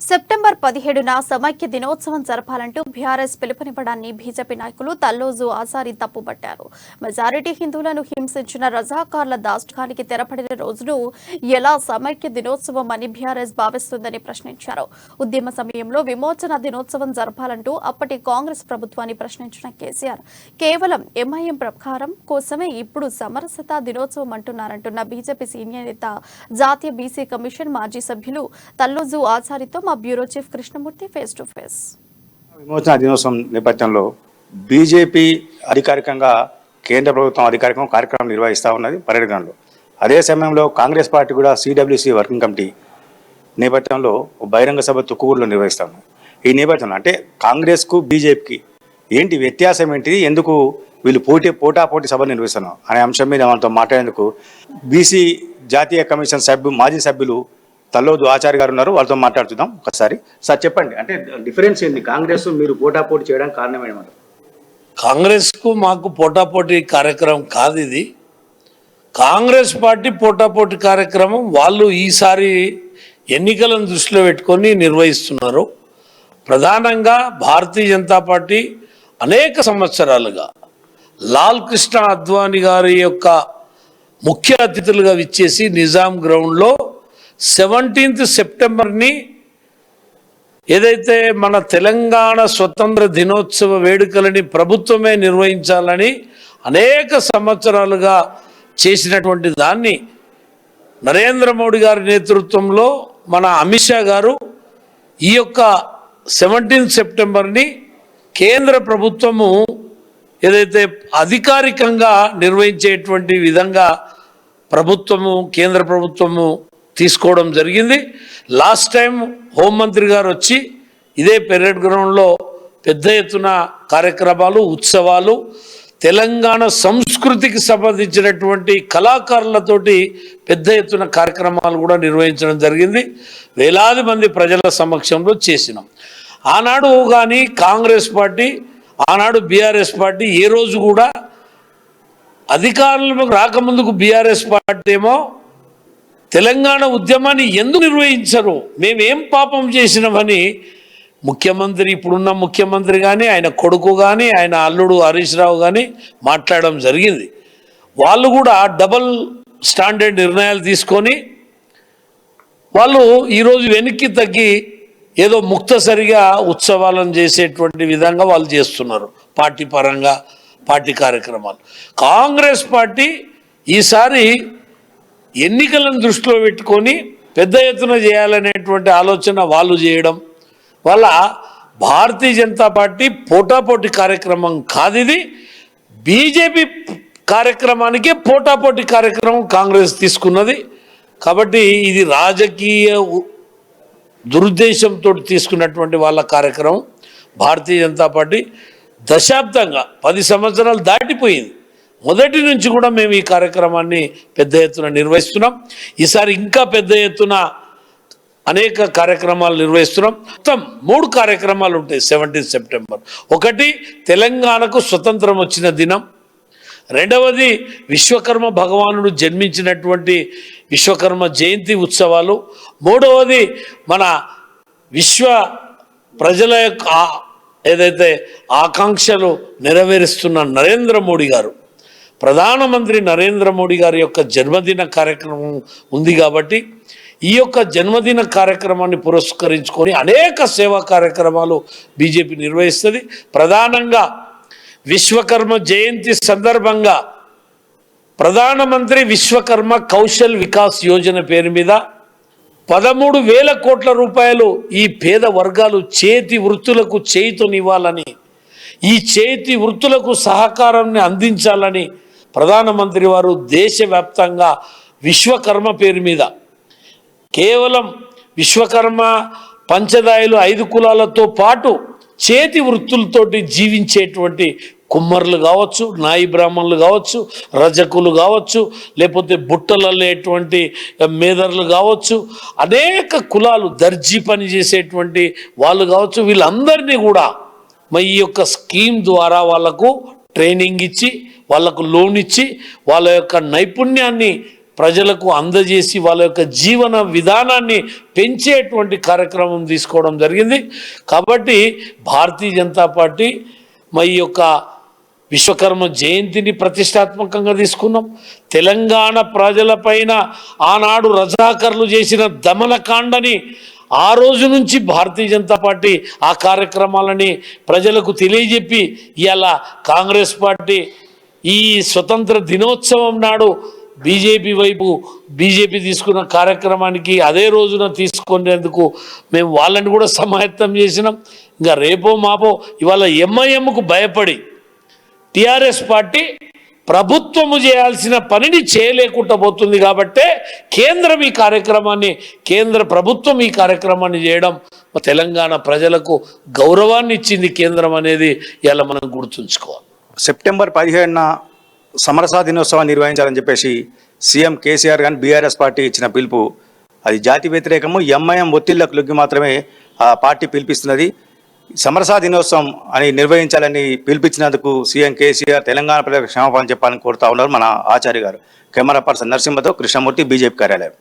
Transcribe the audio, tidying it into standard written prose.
September 17న సమైక్య దినోత్సవం జరపాలంటూ BRS పిలుపునివ్వడాన్ని BJP నాయకులు తల్లోజు ఆసారి తప్పుపట్టారు. మెజారిటీ హిందువులను హింసించిన రజాకార్ల దాష్టికానికి తెరపడిన రోజును ఎలా సమైక్య దినోత్సవం అని బీఆర్ఎస్ భావిస్తుందని ప్రశ్నించారు. ఉద్యమ సమయంలో విమోచన దినోత్సవం జరపాలంటూ అప్పటి కాంగ్రెస్ ప్రభుత్వాన్ని ప్రశ్నించిన కేసీఆర్ కేవలం ఎంఐఎం ప్రకారం కోసమే ఇప్పుడు సమరసత దినోత్సవం అంటున్నారంటున్న బీజేపీ సీనియర్ నేత జాతీయ బీసీ కమిషన్ మాజీ సభ్యులు తల్లోజు ఆచారితో bureau chief Krishnamurthy face to face. విమోచన దినోత్సవం నేపథ్యంలో బీజేపీ అధికారికంగా కేంద్ర ప్రభుత్వం అధికారికంగా కార్యక్రమం నిర్వహిస్తూ ఉన్నది పరేడ్ గ్రౌండ్లో. అదే సమయంలో కాంగ్రెస్ పార్టీ కూడా సిడబ్ల్యూసీ వర్కింగ్ కమిటీ నేపథ్యంలో బహిరంగ సభ తుక్కుగూరులో నిర్వహిస్తా ఉన్నది. ఈ నేపథ్యంలో అంటే కాంగ్రెస్కు బీజేపీకి ఏంటి వ్యత్యాసం ఏంటిది, ఎందుకు వీళ్ళు పోటాపోటీ సభ నిర్వహిస్తున్నాం అనే అంశం మీద మనతో మాట్లాడేందుకు బీసీ జాతీయ కమిషన్ మాజీ సభ్యులు తల్లోజు ఆచార్య గారు ఉన్నారు. వాళ్ళతో మాట్లాడుతున్నాం. ఒకసారి సార్ చెప్పండి, అంటే డిఫరెన్స్ ఏంది, కాంగ్రెస్ మీరు పోటాపోటీ చేయడానికి కారణం ఏమంటారు? కాంగ్రెస్కు మాకు పోటాపోటీ కార్యక్రమం కాదు ఇది. కాంగ్రెస్ పార్టీ పోటాపోటీ కార్యక్రమం వాళ్ళు ఈసారి ఎన్నికలను దృష్టిలో పెట్టుకొని నిర్వహిస్తున్నారు. ప్రధానంగా భారతీయ జనతా పార్టీ అనేక సంవత్సరాలుగా లాల్ కృష్ణ అద్వానీ గారి యొక్క ముఖ్య అతిథులుగా విచ్చేసి నిజాం గ్రౌండ్లో 17th సెప్టెంబర్ని ఏదైతే మన తెలంగాణ స్వతంత్ర దినోత్సవ వేడుకలని ప్రభుత్వమే నిర్వహించాలని అనేక సంవత్సరాలుగా చేసినటువంటి దాన్ని నరేంద్ర మోడీ గారి నేతృత్వంలో మన అమిత్ షా గారు ఈ యొక్క 17th సెప్టెంబర్ని కేంద్ర ప్రభుత్వము ఏదైతే అధికారికంగా నిర్వహించేటువంటి విధంగా కేంద్ర ప్రభుత్వము తీసుకోవడం జరిగింది. లాస్ట్ టైం హోంమంత్రి గారు వచ్చి ఇదే పెరేడ్ గ్రౌండ్లో పెద్ద ఎత్తున కార్యక్రమాలు, ఉత్సవాలు, తెలంగాణ సంస్కృతికి సంబంధించినటువంటి కళాకారులతోటి పెద్ద ఎత్తున కార్యక్రమాలు కూడా నిర్వహించడం జరిగింది. వేలాది మంది ప్రజల సమక్షంలో చేసినాం. ఆనాడు కానీ కాంగ్రెస్ పార్టీ, ఆనాడు బీఆర్ఎస్ పార్టీ ఏ రోజు కూడా అధికారంలోకి రాకముందుకు బీఆర్ఎస్ పార్టీ ఏమో తెలంగాణ ఉద్యమాన్ని ఎందుకు నిర్వహించరు, మేమేం పాపం చేసినామని ముఖ్యమంత్రి, ఇప్పుడున్న ముఖ్యమంత్రి కానీ ఆయన కొడుకు కానీ ఆయన అల్లుడు హరీష్ రావు కానీ మాట్లాడడం జరిగింది. వాళ్ళు కూడా డబల్ స్టాండర్డ్ నిర్ణయాలు తీసుకొని వాళ్ళు ఈరోజు వెనక్కి తగ్గి ఏదో ముక్తసరిగా ఉత్సవాలను చేసేటువంటి విధంగా వాళ్ళు చేస్తున్నారు. పార్టీ పరంగా పార్టీ కార్యక్రమాలు. కాంగ్రెస్ పార్టీ ఈసారి ఎన్నికలను దృష్టిలో పెట్టుకొని పెద్ద ఎత్తున చేయాలనేటువంటి ఆలోచన వాళ్ళు చేయడం వల్ల భారతీయ జనతా పార్టీ పోటాపోటీ కార్యక్రమం కాదు ఇది. బీజేపీ కార్యక్రమానికే పోటాపోటీ కార్యక్రమం కాంగ్రెస్ తీసుకున్నది. కాబట్టి ఇది రాజకీయ దురుద్దేశంతో తీసుకున్నటువంటి వాళ్ళ కార్యక్రమం. భారతీయ జనతా పార్టీ దశాబ్దంగా 10 సంవత్సరాలు దాటిపోయింది. మొదటి నుంచి కూడా మేము ఈ కార్యక్రమాన్ని పెద్ద ఎత్తున నిర్వహిస్తున్నాం. ఈసారి ఇంకా పెద్ద ఎత్తున అనేక కార్యక్రమాలు నిర్వహిస్తున్నాం. మొత్తం 3 కార్యక్రమాలు ఉంటాయి 17th సెప్టెంబర్. ఒకటి తెలంగాణకు స్వతంత్రం వచ్చిన దినం, రెండవది విశ్వకర్మ భగవానుడు జన్మించినటువంటి విశ్వకర్మ జయంతి ఉత్సవాలు, మూడవది మన విశ్వ ప్రజల యొక్క ఏదైతే ఆకాంక్షలు నెరవేరుస్తున్న నరేంద్ర మోడీ గారు, ప్రధానమంత్రి నరేంద్ర మోడీ గారి యొక్క జన్మదిన కార్యక్రమం ఉంది. కాబట్టి ఈ యొక్క జన్మదిన కార్యక్రమాన్ని పురస్కరించుకొని అనేక సేవా కార్యక్రమాలు బీజేపీ నిర్వహిస్తుంది. ప్రధానంగా విశ్వకర్మ జయంతి సందర్భంగా ప్రధానమంత్రి విశ్వకర్మ కౌశల్ వికాస్ యోజన పేరు మీద 13,000 కోట్ల రూపాయలు ఈ పేద వర్గాలు చేతి వృత్తులకు చేయుతనివ్వాలని, ఈ చేతి వృత్తులకు సహకారాన్ని అందించాలని ప్రధానమంత్రి వారు దేశవ్యాప్తంగా విశ్వకర్మ పేరు మీద కేవలం విశ్వకర్మ పంచదాయలు 5 కులాలతో పాటు చేతి వృత్తులతోటి జీవించేటువంటి కుమ్మర్లు కావచ్చు, నాయి బ్రాహ్మణులు కావచ్చు, రజకులు కావచ్చు, లేకపోతే బుట్టలనేటువంటి మేదర్లు కావచ్చు, అనేక కులాలు దర్జీ పని చేసేటువంటి వాళ్ళు కావచ్చు, వీళ్ళందరినీ కూడా ఈ యొక్క స్కీమ్ ద్వారా వాళ్లకు ట్రైనింగ్ ఇచ్చి, వాళ్లకు లోన్ ఇచ్చి, వాళ్ళ యొక్క నైపుణ్యాన్ని ప్రజలకు అందజేసి వాళ్ళ యొక్క జీవన విధానాన్ని పెంచేటువంటి కార్యక్రమం తీసుకోవడం జరిగింది. కాబట్టి భారతీయ జనతా పార్టీ మా ఈ యొక్క విశ్వకర్మ జయంతిని ప్రతిష్టాత్మకంగా తీసుకున్నాం. తెలంగాణ ప్రజలపైన ఆనాడు రజాకర్లు చేసిన దమనకాండని ఆ రోజు నుంచి భారతీయ జనతా పార్టీ ఆ కార్యక్రమాలని ప్రజలకు తెలియజెప్పి ఇవాళ కాంగ్రెస్ పార్టీ ఈ స్వతంత్ర దినోత్సవం నాడు బీజేపీ తీసుకున్న కార్యక్రమానికి అదే రోజున తీసుకునేందుకు మేము వాళ్ళని కూడా సమాయత్తం చేసినాం. ఇంకా రేపో మాపో ఇవాళ ఎంఐఎంకు భయపడి టిఆర్ఎస్ పార్టీ ప్రభుత్వము చేయాల్సిన పనిని చేయలేకుండా పోతుంది. కాబట్టే కేంద్ర ప్రభుత్వం ఈ కార్యక్రమాన్ని చేయడం తెలంగాణ ప్రజలకు గౌరవాన్ని ఇచ్చింది కేంద్రం అనేది ఇలా మనం గుర్తుంచుకోవాలి. సెప్టెంబర్ 17న సమరసా దినోత్సవాన్ని నిర్వహించాలని చెప్పేసి సీఎం కేసీఆర్ కానీ బీఆర్ఎస్ పార్టీ ఇచ్చిన పిలుపు అది జాతి వ్యతిరేకము. ఎంఐఎం ఒత్తిళ్లకు లొంగి మాత్రమే ఆ పార్టీ పిలిపిస్తున్నది. సమరసా దినోత్సవం అని నిర్వహించాలని పిలిపించినందుకు సీఎం కేసీఆర్ తెలంగాణ ప్రజలకు క్షమాపణ చెప్పాలని కోరుతా ఉన్నారు మన ఆచార్య గారు. కెమెరా పర్సన్ నరసింహతో కృష్ణమూర్తి, బీజేపీ కార్యాలయం.